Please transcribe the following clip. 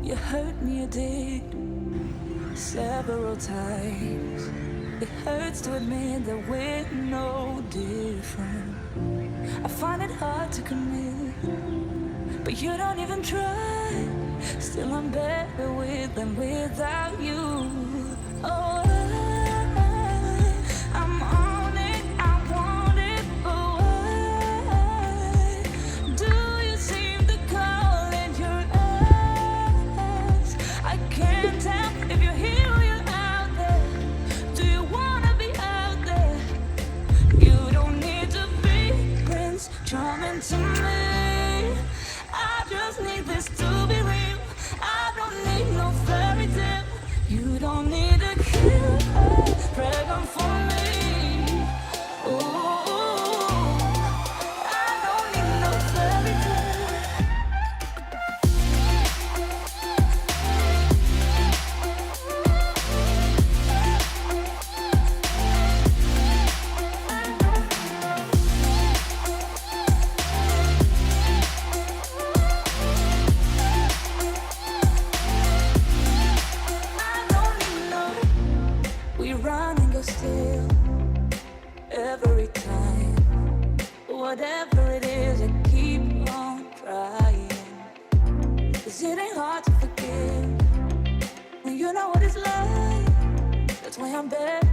You hurt me, you did, several times. It hurts to admit that we're no different. I find it hard to commit, but you don't even try. Still I'm better with than without you. Oh, I'm on it, I want it, but why do you seem to call in your eyes? I can't tell if you're here or you're out there. Do you wanna be out there? You don't need to be Prince Charming to me. I just need this to be real. I don't need no fairy tale. You don't need a killer pregnant for me. Ooh, I don't need no fairy tale. Run and go still every time. Whatever it is, I keep on trying. 'Cause it ain't hard to forgive when you know what it's like. That's why I'm better